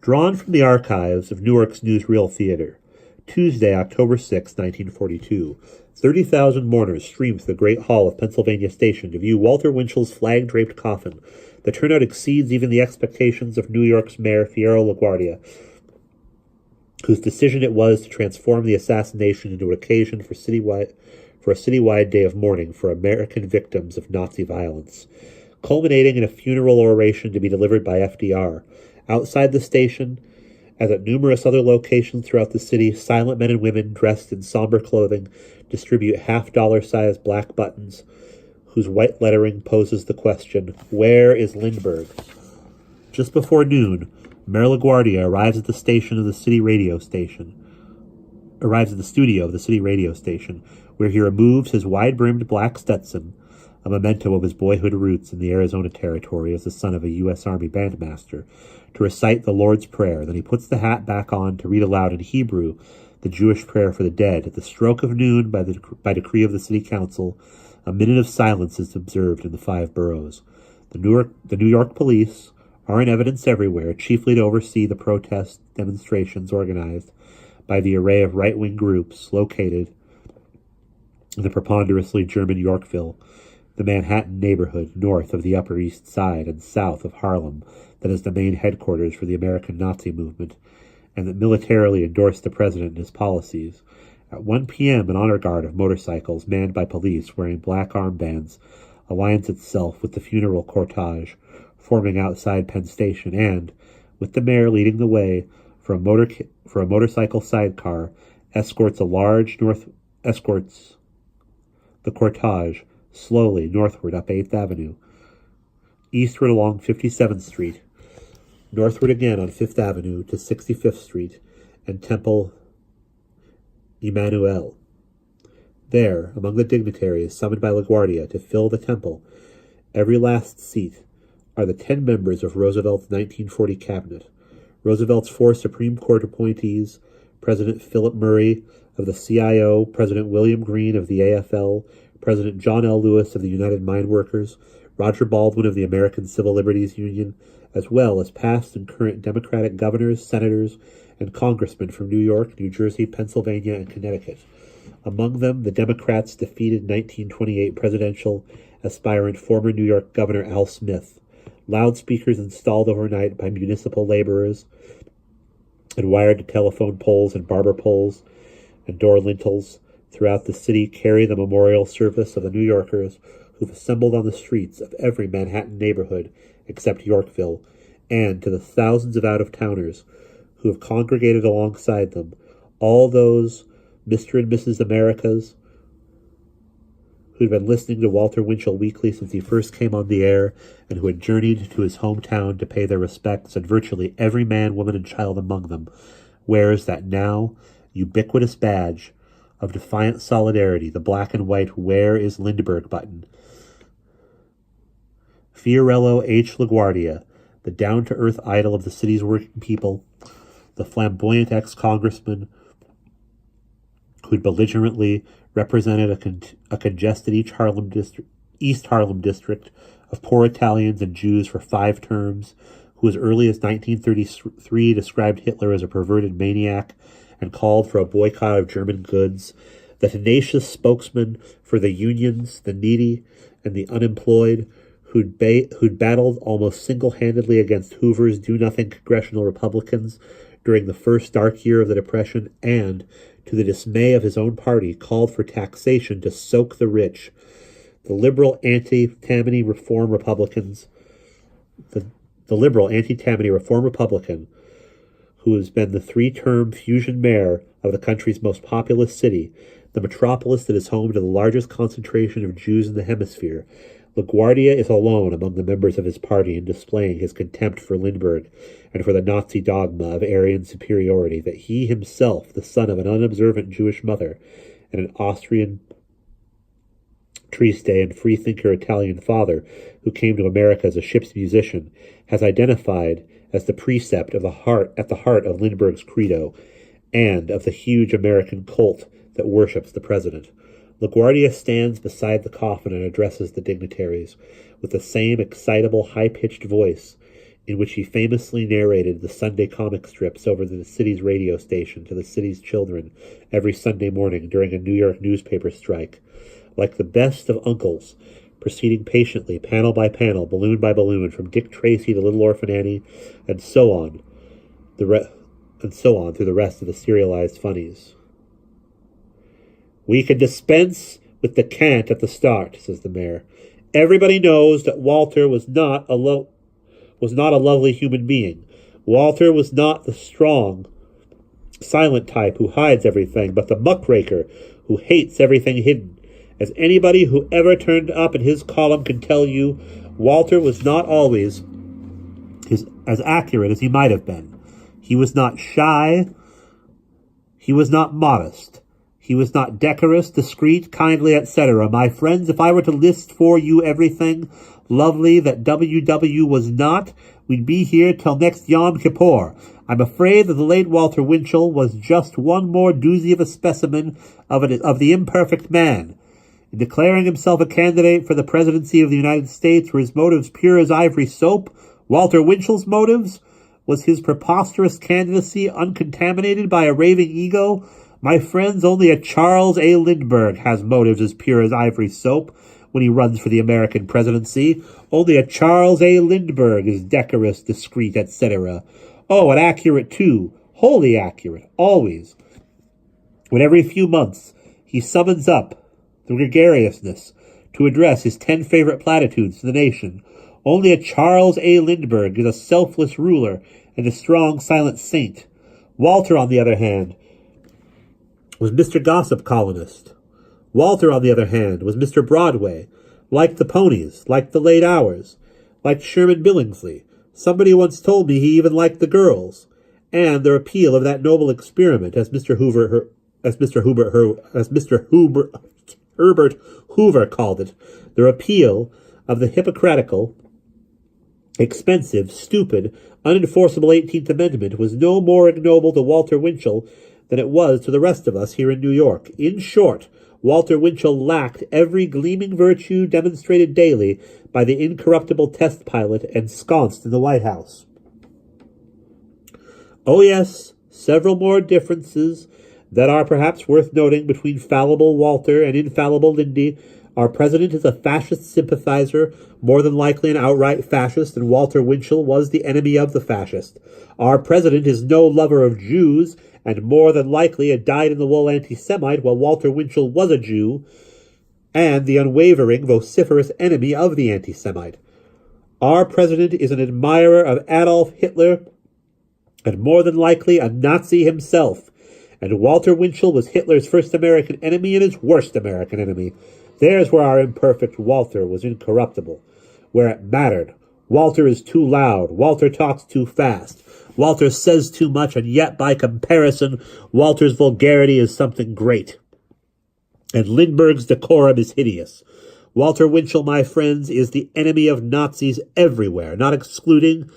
Drawn from the archives of Newark's Newsreel Theater, Tuesday, October 6, 1942, 30,000 mourners streamed through the Great Hall of Pennsylvania Station to view Walter Winchell's flag-draped coffin. The turnout exceeds even the expectations of New York's Mayor Piero LaGuardia, whose decision it was to transform the assassination into an occasion for a citywide day of mourning for American victims of Nazi violence, culminating in a funeral oration to be delivered by FDR. Outside the station, as at numerous other locations throughout the city, silent men and women dressed in somber clothing distribute half-dollar-sized black buttons whose white lettering poses the question, "Where is Lindbergh?" Just before noon, Mayor LaGuardia arrives at the studio of the city radio station, where he removes his wide-brimmed black Stetson, a memento of his boyhood roots in the Arizona Territory as the son of a U.S. Army bandmaster, to recite the Lord's Prayer. Then he puts the hat back on to read aloud in Hebrew the Jewish prayer for the dead. At the stroke of noon, by decree of the City Council, a minute of silence is observed in the 5 boroughs. The New York police are in evidence everywhere, chiefly to oversee the protest demonstrations organized by the array of right-wing groups located in the preponderously German Yorkville, the Manhattan neighborhood north of the Upper East Side and south of Harlem that is the main headquarters for the American Nazi movement, and that militarily endorsed the president and his policies. At 1 p.m., an honor guard of motorcycles manned by police wearing black armbands aligns itself with the funeral cortege forming outside Penn Station and, with the mayor leading the way for a motorcycle sidecar, escorts the cortege slowly northward up 8th Avenue, eastward along 57th Street, northward again on 5th Avenue to 65th Street and Temple Emmanuel. There, among the dignitaries summoned by LaGuardia to fill the temple, every last seat, are the 10 members of Roosevelt's 1940 cabinet. Roosevelt's 4 Supreme Court appointees, President Philip Murray of the CIO, President William Green of the AFL, President John L. Lewis of the United Mine Workers, Roger Baldwin of the American Civil Liberties Union, as well as past and current Democratic governors, senators, and congressmen from New York, New Jersey, Pennsylvania, and Connecticut. Among them, the Democrats defeated 1928 presidential aspirant former New York Governor Al Smith. Loudspeakers installed overnight by municipal laborers and wired to telephone poles and barber poles and door lintels throughout the city carry the memorial service of the New Yorkers who've assembled on the streets of every Manhattan neighborhood except Yorkville, and to the thousands of out-of-towners who have congregated alongside them, all those Mr. and Mrs. Americas who'd been listening to Walter Winchell weekly since he first came on the air and who had journeyed to his hometown to pay their respects, and virtually every man, woman, and child among them wears that now ubiquitous badge of defiant solidarity, the black and white "Where is Lindbergh" button. Fiorello H. LaGuardia, the down-to-earth idol of the city's working people, the flamboyant ex-congressman who'd belligerently represented a congested East Harlem district of poor Italians and Jews for 5 terms, who as early as 1933 described Hitler as a perverted maniac and called for a boycott of German goods, the tenacious spokesman for the unions, the needy, and the unemployed, who'd battled almost single-handedly against Hoover's do-nothing congressional Republicans during the first dark year of the Depression, and, to the dismay of his own party, called for taxation to soak the rich. The liberal anti-Tammany Reform Republican, who has been the 3-term fusion mayor of the country's most populous city, the metropolis that is home to the largest concentration of Jews in the hemisphere, LaGuardia is alone among the members of his party in displaying his contempt for Lindbergh and for the Nazi dogma of Aryan superiority, that he himself, the son of an unobservant Jewish mother and an Austrian Trieste and freethinker Italian father who came to America as a ship's musician, has identified as the precept of at the heart of Lindbergh's credo and of the huge American cult that worships the president. LaGuardia stands beside the coffin and addresses the dignitaries with the same excitable, high-pitched voice in which he famously narrated the Sunday comic strips over the city's radio station to the city's children every Sunday morning during a New York newspaper strike, like the best of uncles, proceeding patiently, panel by panel, balloon by balloon, from Dick Tracy to Little Orphan Annie, and so on, through the rest of the serialized funnies. "We can dispense with the can't at the start," says the mayor. "Everybody knows that Walter was not a lovely human being. Walter was not the strong, silent type who hides everything, but the muckraker who hates everything hidden. As anybody who ever turned up in his column can tell you, Walter was not always as accurate as he might have been. He was not shy. He was not modest. He was not decorous, discreet, kindly, etc. My friends, if I were to list for you everything lovely that W.W. was not, we'd be here till next Yom Kippur. I'm afraid that the late Walter Winchell was just one more doozy of a specimen of the imperfect man. In declaring himself a candidate for the presidency of the United States, were his motives pure as ivory soap? Walter Winchell's motives? Was his preposterous candidacy uncontaminated by a raving ego? My friends, only a Charles A. Lindbergh has motives as pure as ivory soap when he runs for the American presidency. Only a Charles A. Lindbergh is decorous, discreet, etc. Oh, and accurate, too. Wholly accurate, always. When every few months he summons up the gregariousness to address his 10 favorite platitudes to the nation, only a Charles A. Lindbergh is a selfless ruler and a strong, silent saint. Walter, on the other hand, was Mr. Gossip Colonist. Walter, on the other hand, was Mr. Broadway, liked the ponies, liked the late hours, liked Sherman Billingsley. Somebody once told me he even liked the girls, and the repeal of that noble experiment, as Mr. Herbert Hoover called it, the repeal of the hypocritical, expensive, stupid, unenforceable 18th Amendment was no more ignoble to Walter Winchell than it was to the rest of us here in New York. In short, Walter Winchell lacked every gleaming virtue demonstrated daily by the incorruptible test pilot ensconced in the White House. Oh yes, several more differences that are perhaps worth noting between fallible Walter and infallible Lindy. Our president is a fascist sympathizer, more than likely an outright fascist, and Walter Winchell was the enemy of the fascist. Our president is no lover of Jews, and more than likely a dyed-in-the-wool anti-Semite, while Walter Winchell was a Jew, and the unwavering, vociferous enemy of the anti-Semite. Our president is an admirer of Adolf Hitler, and more than likely a Nazi himself. And Walter Winchell was Hitler's first American enemy and his worst American enemy. There's where our imperfect Walter was incorruptible. Where it mattered. Walter is too loud. Walter talks too fast. Walter says too much, and yet, by comparison, Walter's vulgarity is something great. And Lindbergh's decorum is hideous. Walter Winchell, my friends, is the enemy of Nazis everywhere, not excluding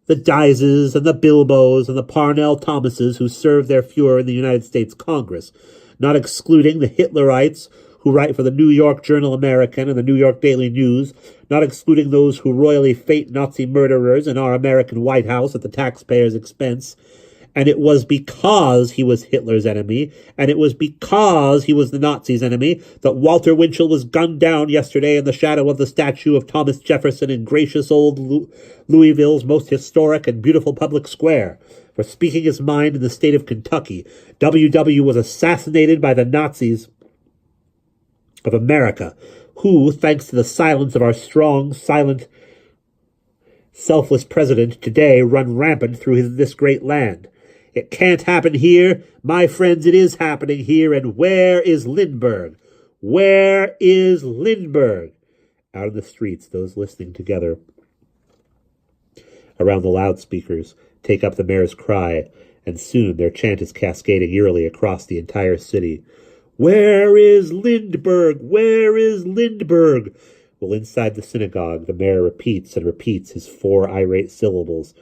the Dizes and the Bilbos and the Parnell Thomases who serve their Fuhrer in the United States Congress, not excluding the Hitlerites who write for the New York Journal-American and the New York Daily News, not excluding those who royally fate Nazi murderers in our American White House at the taxpayers' expense. And it was because he was Hitler's enemy, and it was because he was the Nazis' enemy, that Walter Winchell was gunned down yesterday in the shadow of the statue of Thomas Jefferson in gracious old Louisville's most historic and beautiful public square. For speaking his mind in the state of Kentucky, W.W. was assassinated by the Nazis of America, who, thanks to the silence of our strong, silent, selfless president, today run rampant through this great land. It can't happen here. My friends, it is happening here. And where is Lindbergh? Where is Lindbergh? Out in the streets, those listening together around the loudspeakers take up the mayor's cry, and soon their chant is cascading eerily across the entire city. Where is Lindbergh? Where is Lindbergh? Well, inside the synagogue, the mayor repeats and repeats his 4 irate syllables,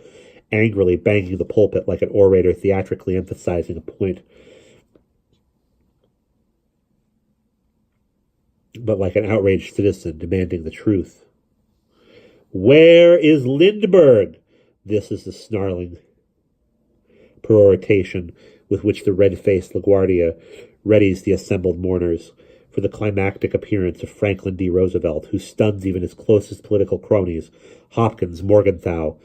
angrily banging the pulpit like an orator theatrically emphasizing a point, but like an outraged citizen demanding the truth. Where is Lindbergh? This is the snarling peroration with which the red-faced LaGuardia readies the assembled mourners for the climactic appearance of Franklin D. Roosevelt, who stuns even his closest political cronies, Hopkins, Morgenthau,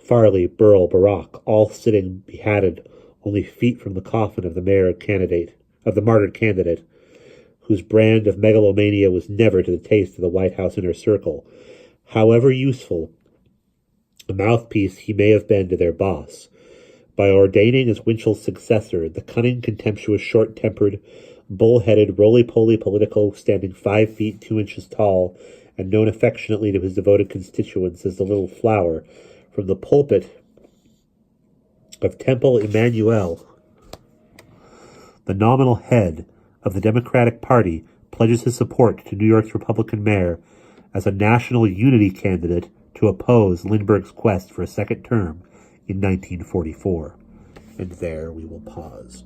Farley, Burl, Barak, all sitting beheaded only feet from the coffin of the martyred candidate, whose brand of megalomania was never to the taste of the White House inner circle, however useful a mouthpiece he may have been to their boss. By ordaining as Winchell's successor the cunning, contemptuous, short-tempered, bull-headed, roly-poly politico standing 5 feet 2 inches tall and known affectionately to his devoted constituents as the Little Flower, from the pulpit of Temple Emmanuel, the nominal head of the Democratic Party pledges his support to New York's Republican mayor as a national unity candidate to oppose Lindbergh's quest for a second term in 1944. And there we will pause.